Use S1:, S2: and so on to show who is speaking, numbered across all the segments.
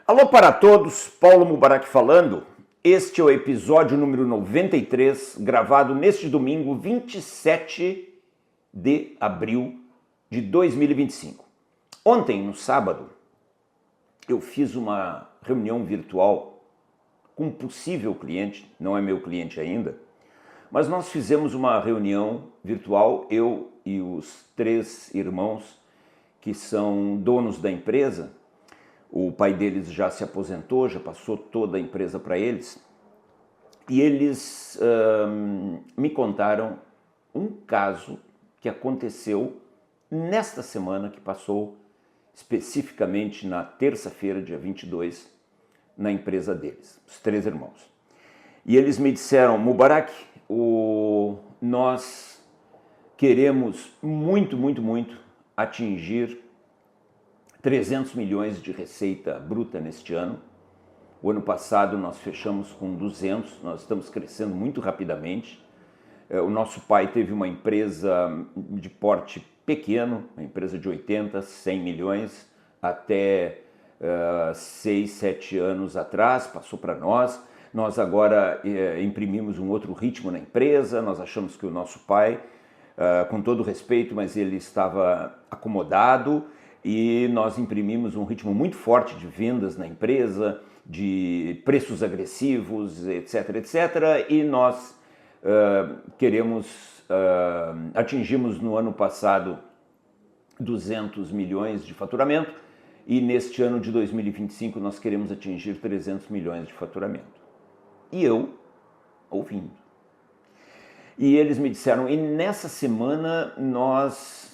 S1: Alô para todos, Paulo Mubarak falando. Este é o episódio número 93, gravado neste domingo, 27 de abril de 2025. Ontem, no sábado, eu fiz uma reunião virtual com um possível cliente, não é meu cliente ainda, mas nós fizemos uma reunião virtual, eu e os 3 irmãos que são donos da empresa. O pai deles já se aposentou, já passou toda a empresa para eles. E eles me contaram um caso que aconteceu nesta semana que passou, especificamente na terça-feira, dia 22, na empresa deles, os 3 irmãos. E eles me disseram: Mubarak, nós queremos muito atingir 300 milhões de receita bruta neste ano. O ano passado nós fechamos com 200, nós estamos crescendo muito rapidamente. O nosso pai teve uma empresa de porte pequeno, uma empresa de 80, 100 milhões, até 6, 7 anos atrás, passou para nós. Nós agora imprimimos um outro ritmo na empresa, nós achamos que o nosso pai, com todo respeito, mas ele estava acomodado, e nós imprimimos um ritmo muito forte de vendas na empresa, de preços agressivos, etc, e nós atingimos no ano passado 200 milhões de faturamento, e neste ano de 2025 nós queremos atingir 300 milhões de faturamento. E eu, ouvindo. E eles me disseram, e nessa semana nós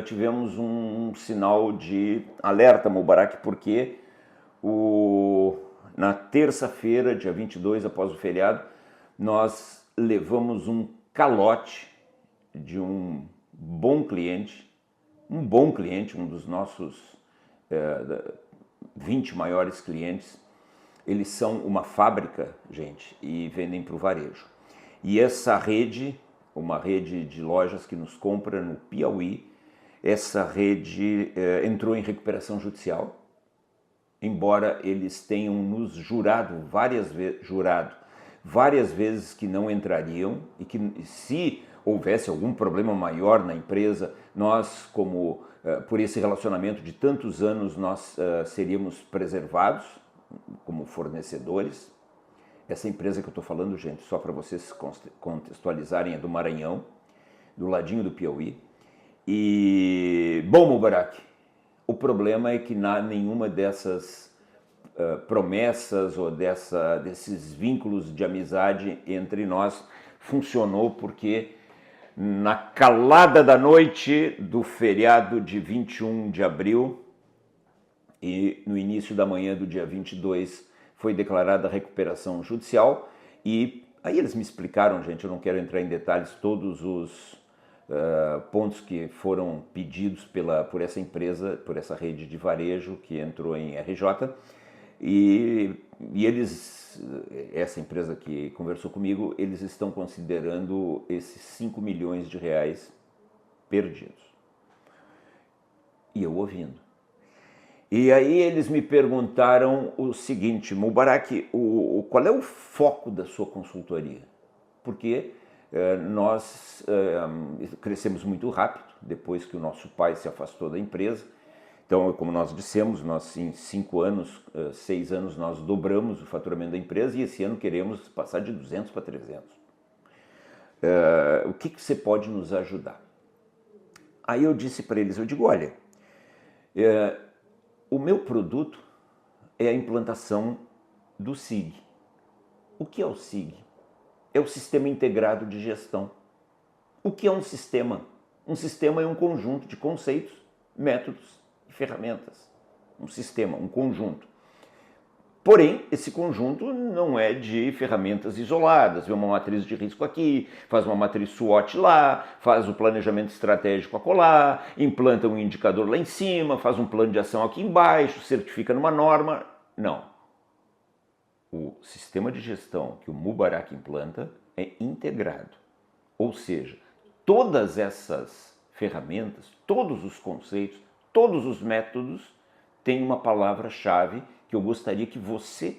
S1: tivemos um sinal de alerta, Mubarak, porque na terça-feira, dia 22, após o feriado, nós levamos um calote de um bom cliente, um dos nossos 20 maiores clientes. Eles são uma fábrica, gente, e vendem para o varejo. E essa rede, uma rede de lojas que nos compra no Piauí, essa rede entrou em recuperação judicial, embora eles tenham nos jurado várias vezes que não entrariam, e que se houvesse algum problema maior na empresa, nós, por esse relacionamento de tantos anos, nós seríamos preservados como fornecedores. Essa empresa que eu estou falando, gente, só para vocês contextualizarem, é do Maranhão, do ladinho do Piauí. E, bom, Mubarak, o problema é que nenhuma dessas promessas ou desses vínculos de amizade entre nós funcionou, porque na calada da noite do feriado de 21 de abril e no início da manhã do dia 22 foi declarada a recuperação judicial. E aí eles me explicaram, gente, eu não quero entrar em detalhes, todos os pontos que foram pedidos por essa empresa, por essa rede de varejo que entrou em RJ, e eles, essa empresa que conversou comigo, eles estão considerando esses 5 milhões de reais perdidos. E eu ouvindo. E aí eles me perguntaram o seguinte: Mubarak, qual é o foco da sua consultoria? Porque nós crescemos muito rápido depois que o nosso pai se afastou da empresa. Então, como nós dissemos, nós em 5 anos, 6 anos, nós dobramos o faturamento da empresa, e esse ano queremos passar de 200 para 300. O que você pode nos ajudar? Aí eu disse para eles, eu digo, olha, o meu produto é a implantação do SIG. O que é o SIG? É o Sistema Integrado de Gestão. O que é um sistema? Um sistema é um conjunto de conceitos, métodos e ferramentas. Um sistema, um conjunto. Porém, esse conjunto não é de ferramentas isoladas. Vê uma matriz de risco aqui, faz uma matriz SWOT lá, faz o planejamento estratégico acolá, implanta um indicador lá em cima, faz um plano de ação aqui embaixo, certifica numa norma. Não. O sistema de gestão que o Mubarak implanta é integrado. Ou seja, todas essas ferramentas, todos os conceitos, todos os métodos têm uma palavra-chave que eu gostaria que você,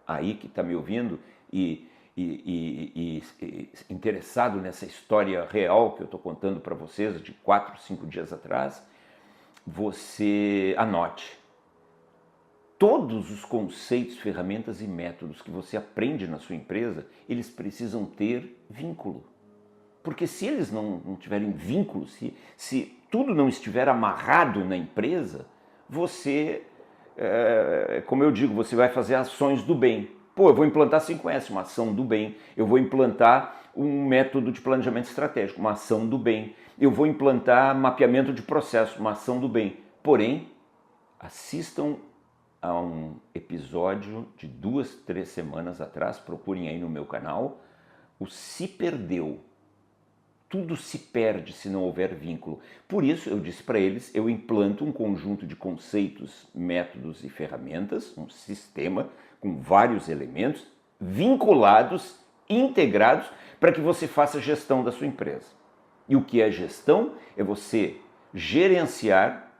S1: aí que está me ouvindo e interessado nessa história real que eu estou contando para vocês de 4, 5 dias atrás, você anote. Todos os conceitos, ferramentas e métodos que você aprende na sua empresa, eles precisam ter vínculo. Porque se eles não tiverem vínculo, se tudo não estiver amarrado na empresa, você, como eu digo, você vai fazer ações do bem. Pô, eu vou implantar 5S, uma ação do bem. Eu vou implantar um método de planejamento estratégico, uma ação do bem. Eu vou implantar mapeamento de processo, uma ação do bem. Porém, assistam a um episódio de 2, 3 semanas atrás, procurem aí no meu canal, o Se Perdeu. Tudo se perde se não houver vínculo. Por isso, eu disse para eles, eu implanto um conjunto de conceitos, métodos e ferramentas, um sistema com vários elementos vinculados, integrados, para que você faça gestão da sua empresa. E o que é gestão? É você gerenciar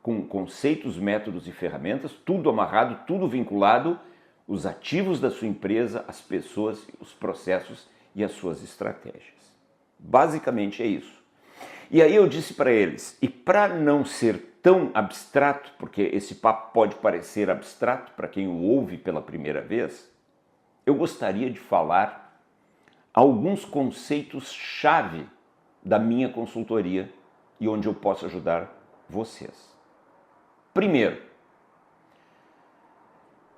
S1: com conceitos, métodos e ferramentas, tudo amarrado, tudo vinculado, os ativos da sua empresa, as pessoas, os processos e as suas estratégias. Basicamente é isso. E aí eu disse para eles, e para não ser tão abstrato, porque esse papo pode parecer abstrato para quem o ouve pela primeira vez, eu gostaria de falar alguns conceitos-chave da minha consultoria e onde eu posso ajudar vocês. Primeiro,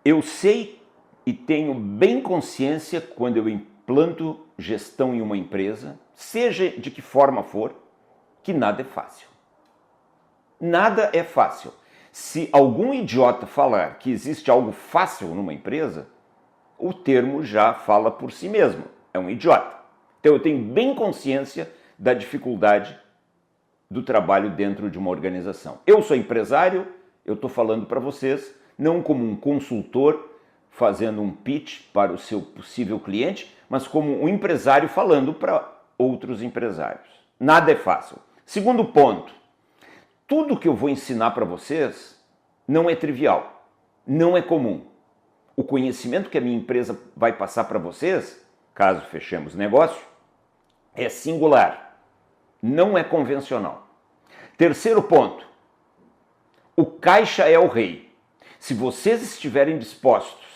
S1: eu sei e tenho bem consciência quando eu implanto gestão em uma empresa, seja de que forma for, que nada é fácil. Nada é fácil. Se algum idiota falar que existe algo fácil numa empresa, o termo já fala por si mesmo. É um idiota. Então eu tenho bem consciência da dificuldade do trabalho dentro de uma organização. Eu sou empresário, eu estou falando para vocês, não como um consultor fazendo um pitch para o seu possível cliente, mas como um empresário falando para outros empresários. Nada é fácil. Segundo ponto, tudo que eu vou ensinar para vocês não é trivial, não é comum. O conhecimento que a minha empresa vai passar para vocês, caso fechemos negócio, é singular, não é convencional. Terceiro ponto, o caixa é o rei. Se vocês estiverem dispostos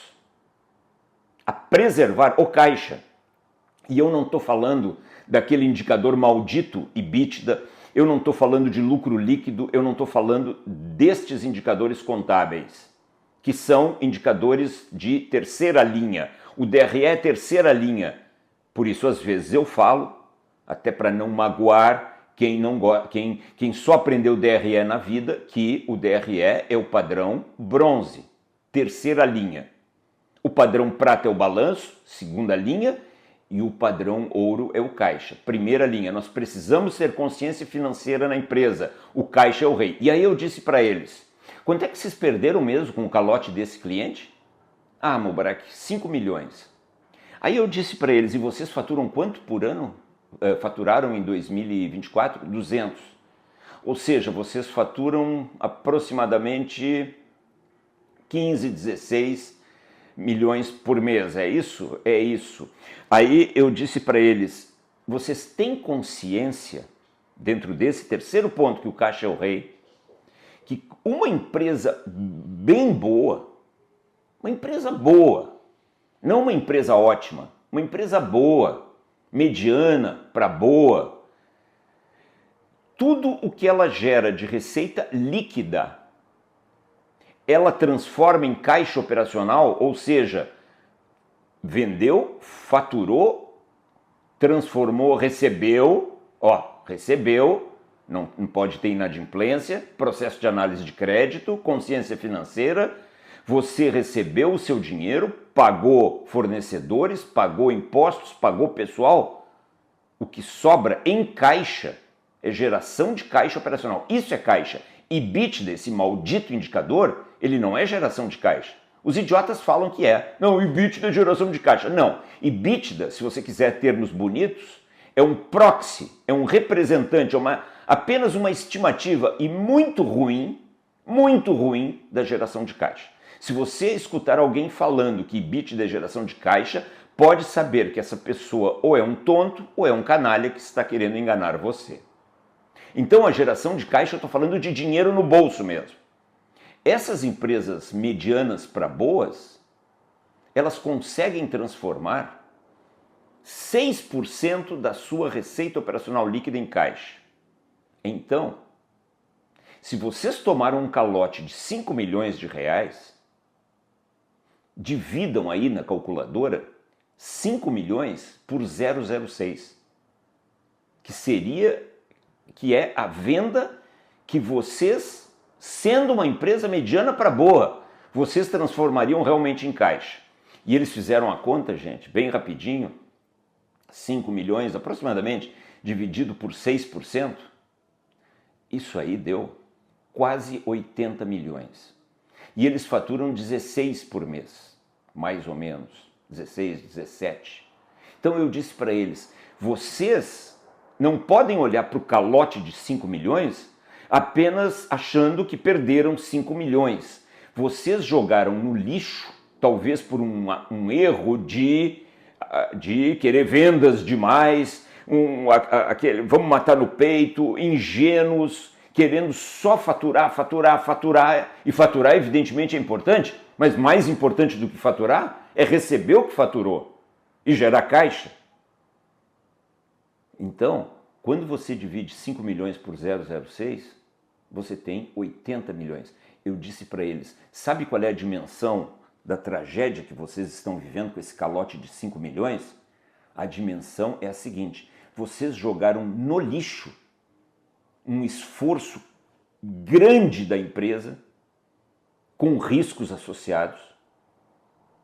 S1: a preservar o caixa, e eu não estou falando daquele indicador maldito EBITDA, eu não estou falando de lucro líquido, eu não estou falando destes indicadores contábeis, que são indicadores de terceira linha. O DRE é terceira linha. Por isso, às vezes, eu falo, até para não magoar quem só aprendeu DRE na vida, que o DRE é o padrão bronze, terceira linha. O padrão prata é o balanço, segunda linha, e o padrão ouro é o caixa, primeira linha. Nós precisamos ter consciência financeira na empresa, o caixa é o rei. E aí eu disse para eles, quanto é que vocês perderam mesmo com o calote desse cliente? Ah, Mubarak, 5 milhões. Aí eu disse para eles, e vocês faturam quanto por ano? Faturaram em 2024? 200. Ou seja, vocês faturam aproximadamente 15, 16 milhões por mês, é isso? É isso. Aí eu disse para eles, vocês têm consciência, dentro desse terceiro ponto que o caixa é o rei, que uma empresa bem boa, uma empresa boa, não uma empresa ótima, uma empresa boa, mediana para boa, tudo o que ela gera de receita líquida, ela transforma em caixa operacional, ou seja, vendeu, faturou, transformou, recebeu, não pode ter inadimplência, processo de análise de crédito, consciência financeira, você recebeu o seu dinheiro, pagou fornecedores, pagou impostos, pagou pessoal, o que sobra em caixa é geração de caixa operacional, isso é caixa. EBITDA, esse maldito indicador, ele não é geração de caixa. Os idiotas falam que é. Não, EBITDA é geração de caixa. Não, EBITDA, se você quiser termos bonitos, é um proxy, é um representante, é apenas uma estimativa e muito ruim da geração de caixa. Se você escutar alguém falando que EBITDA é geração de caixa, pode saber que essa pessoa ou é um tonto ou é um canalha que está querendo enganar você. Então a geração de caixa, eu estou falando de dinheiro no bolso mesmo. Essas empresas medianas para boas, elas conseguem transformar 6% da sua receita operacional líquida em caixa. Então, se vocês tomaram um calote de 5 milhões de reais, dividam aí na calculadora 5 milhões por 0,06, que é a venda que vocês, sendo uma empresa mediana para boa, vocês transformariam realmente em caixa. E eles fizeram a conta, gente, bem rapidinho, 5 milhões aproximadamente, dividido por 6%, isso aí deu quase 80 milhões. E eles faturam 16 por mês, mais ou menos, 16, 17. Então eu disse para eles, vocês não podem olhar para o calote de 5 milhões apenas achando que perderam 5 milhões. Vocês jogaram no lixo, talvez por um erro de querer vendas demais, vamos matar no peito, ingênuos, querendo só faturar, e faturar evidentemente é importante, mas mais importante do que faturar é receber o que faturou e gerar caixa. Então, quando você divide 5 milhões por 0,06, você tem 80 milhões. Eu disse para eles, sabe qual é a dimensão da tragédia que vocês estão vivendo com esse calote de 5 milhões? A dimensão é a seguinte, vocês jogaram no lixo um esforço grande da empresa, com riscos associados,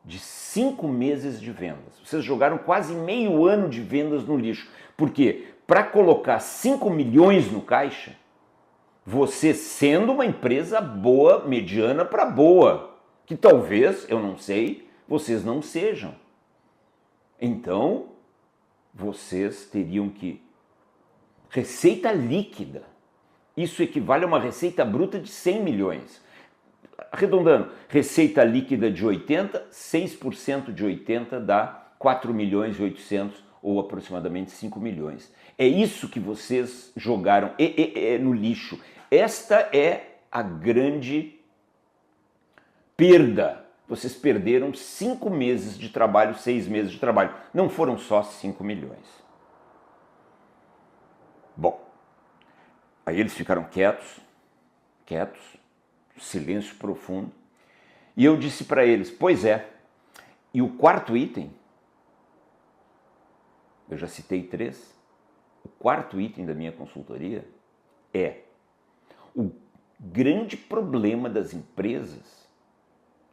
S1: de 5 meses de vendas. Vocês jogaram quase meio ano de vendas no lixo. Por quê? Para colocar 5 milhões no caixa, você sendo uma empresa boa, mediana para boa, que talvez, eu não sei, vocês não sejam. Então, vocês teriam que... Receita líquida. Isso equivale a uma receita bruta de 100 milhões. Arredondando, receita líquida de 80, 6% de 80 dá 4 milhões e 800 ou aproximadamente 5 milhões. É isso que vocês jogaram no lixo. Esta é a grande perda. Vocês perderam 5 meses de trabalho, 6 meses de trabalho. Não foram só 5 milhões. Bom, aí eles ficaram quietos, silêncio profundo. E eu disse para eles, pois é, e o quarto item, eu já citei 3, o quarto item da minha consultoria é o grande problema das empresas,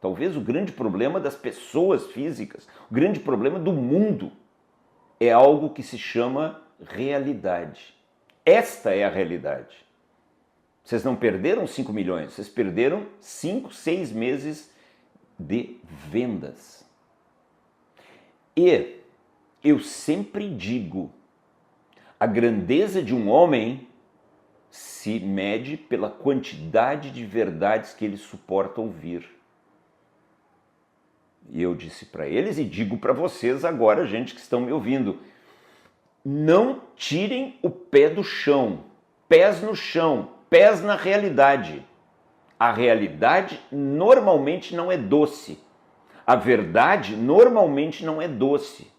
S1: talvez o grande problema das pessoas físicas, o grande problema do mundo, é algo que se chama realidade. Esta é a realidade. Vocês não perderam 5 milhões, vocês perderam 5, 6 meses de vendas. E eu sempre digo, a grandeza de um homem se mede pela quantidade de verdades que ele suporta ouvir. E eu disse para eles e digo para vocês agora, gente que estão me ouvindo, não tirem o pé do chão, pés no chão, pés na realidade. A realidade normalmente não é doce. A verdade normalmente não é doce.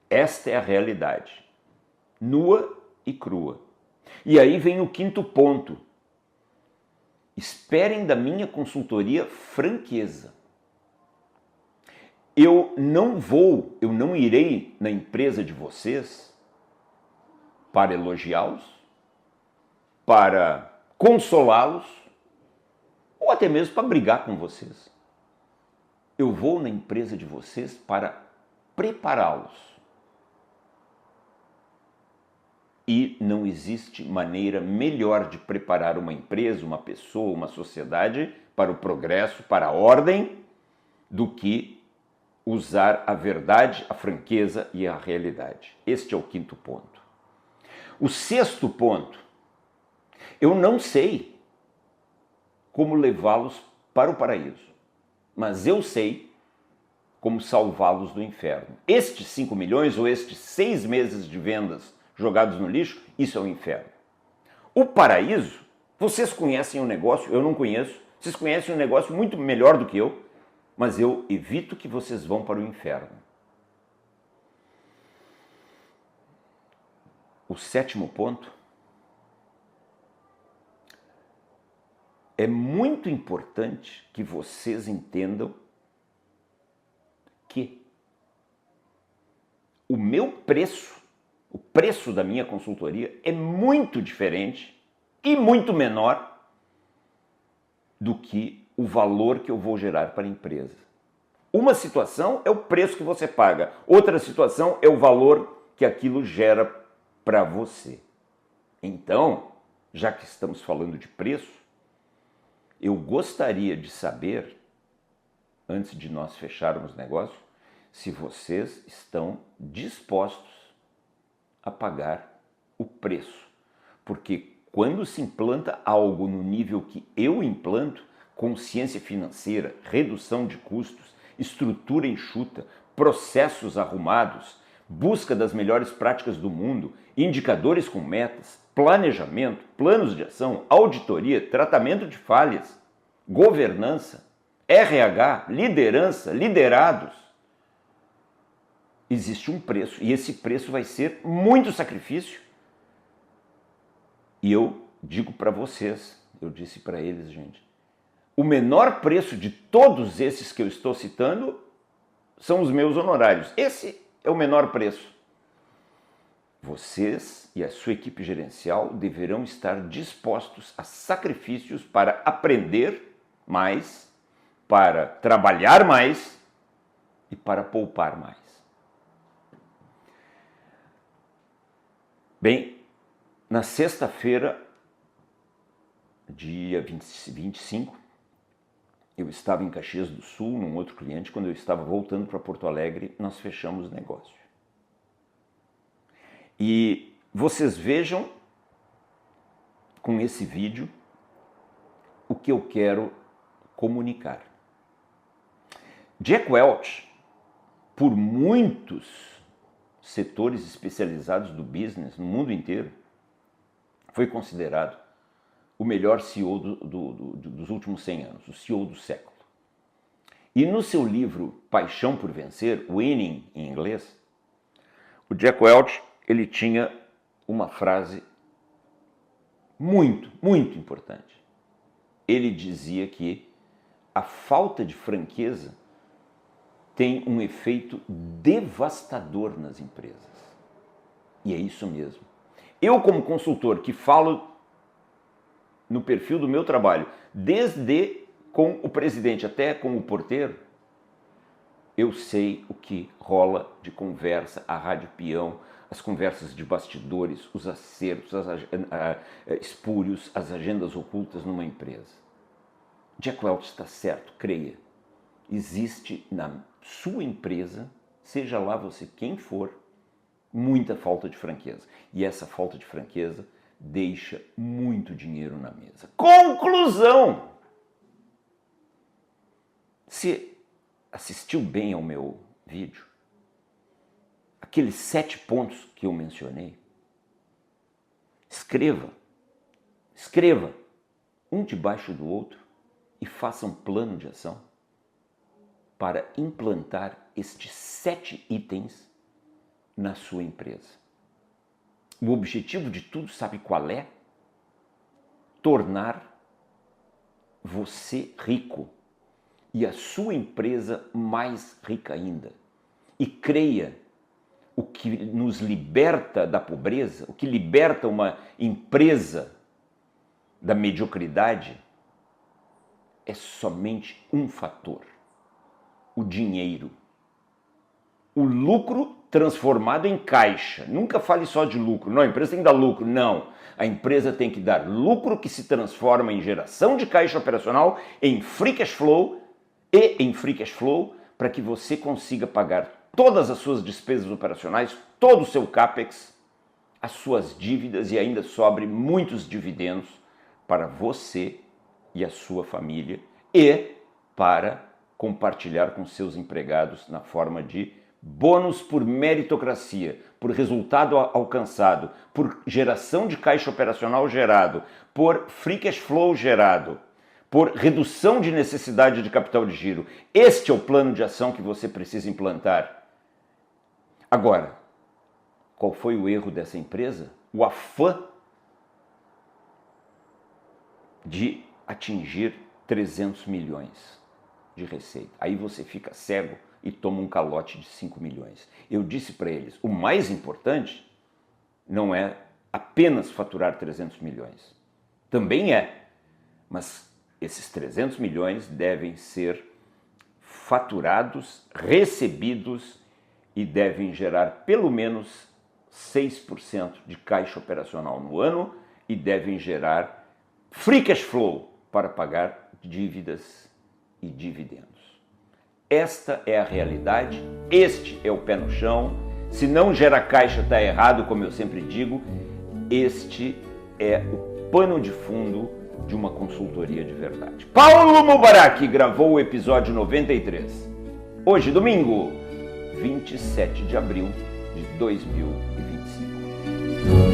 S1: Esta é a realidade, nua e crua. E aí vem o quinto ponto. Esperem da minha consultoria franqueza. Eu não irei na empresa de vocês para elogiá-los, para consolá-los, ou até mesmo para brigar com vocês. Eu vou na empresa de vocês para prepará-los. E não existe maneira melhor de preparar uma empresa, uma pessoa, uma sociedade para o progresso, para a ordem, do que usar a verdade, a franqueza e a realidade. Este é o quinto ponto. O sexto ponto, eu não sei como levá-los para o paraíso, mas eu sei como salvá-los do inferno. Estes 5 milhões ou estes 6 meses de vendas jogados no lixo, isso é o inferno. O paraíso, vocês conhecem o negócio, eu não conheço, vocês conhecem um negócio muito melhor do que eu, mas eu evito que vocês vão para o inferno. O 7º ponto é muito importante que vocês entendam que o meu preço, o preço da minha consultoria é muito diferente e muito menor do que o valor que eu vou gerar para a empresa. Uma situação é o preço que você paga, outra situação é o valor que aquilo gera para você. Então, já que estamos falando de preço, eu gostaria de saber, antes de nós fecharmos o negócio, se vocês estão dispostos a pagar o preço. Porque quando se implanta algo no nível que eu implanto, consciência financeira, redução de custos, estrutura enxuta, processos arrumados, busca das melhores práticas do mundo, indicadores com metas, planejamento, planos de ação, auditoria, tratamento de falhas, governança, RH, liderança, liderados, existe um preço e esse preço vai ser muito sacrifício. E eu digo para vocês, eu disse para eles, gente, o menor preço de todos esses que eu estou citando são os meus honorários. Esse é o menor preço. Vocês e a sua equipe gerencial deverão estar dispostos a sacrifícios para aprender mais, para trabalhar mais e para poupar mais. Bem, na sexta-feira, dia 25, eu estava em Caxias do Sul, num outro cliente, quando eu estava voltando para Porto Alegre, nós fechamos o negócio. E vocês vejam com esse vídeo o que eu quero comunicar. Jack Welch, por muitos setores especializados do business no mundo inteiro, foi considerado o melhor CEO dos últimos 100 anos, o CEO do século. E no seu livro Paixão por Vencer, Winning em inglês, o Jack Welch ele tinha uma frase muito, muito importante. Ele dizia que a falta de franqueza tem um efeito devastador nas empresas. E é isso mesmo. Eu, como consultor que falo no perfil do meu trabalho, desde com o presidente até com o porteiro, eu sei o que rola de conversa, a rádio peão, as conversas de bastidores, os acertos, espúrios, as agendas ocultas numa empresa. Jack Welch está certo, creia. Existe na sua empresa, seja lá você quem for, muita falta de franqueza. E essa falta de franqueza deixa muito dinheiro na mesa. Conclusão! Se assistiu bem ao meu vídeo, aqueles 7 pontos que eu mencionei, escreva um debaixo do outro e faça um plano de ação para implantar estes 7 itens na sua empresa. O objetivo de tudo, sabe qual é? Tornar você rico e a sua empresa mais rica ainda. E creia, o que nos liberta da pobreza, o que liberta uma empresa da mediocridade, é somente um fator: o dinheiro. O lucro transformado em caixa. Nunca fale só de lucro. Não, a empresa tem que dar lucro. Não. A empresa tem que dar lucro que se transforma em geração de caixa operacional, em free cash flow para que você consiga pagar todas as suas despesas operacionais, todo o seu CAPEX, as suas dívidas e ainda sobre muitos dividendos para você e a sua família e para compartilhar com seus empregados na forma de bônus por meritocracia, por resultado alcançado, por geração de caixa operacional gerado, por free cash flow gerado, por redução de necessidade de capital de giro. Este é o plano de ação que você precisa implantar. Agora, qual foi o erro dessa empresa? O afã de atingir 300 milhões de receita. Aí você fica cego e toma um calote de 5 milhões. Eu disse para eles, o mais importante não é apenas faturar 300 milhões. Também é, mas esses 300 milhões devem ser faturados, recebidos e devem gerar pelo menos 6% de caixa operacional no ano e devem gerar free cash flow para pagar dívidas e dividendos. Esta é a realidade, este é o pé no chão. Se não gera caixa, está errado, como eu sempre digo. Este é o pano de fundo de uma consultoria de verdade. Paulo Mubarak gravou o episódio 93. Hoje, domingo, 27 de abril de 2025.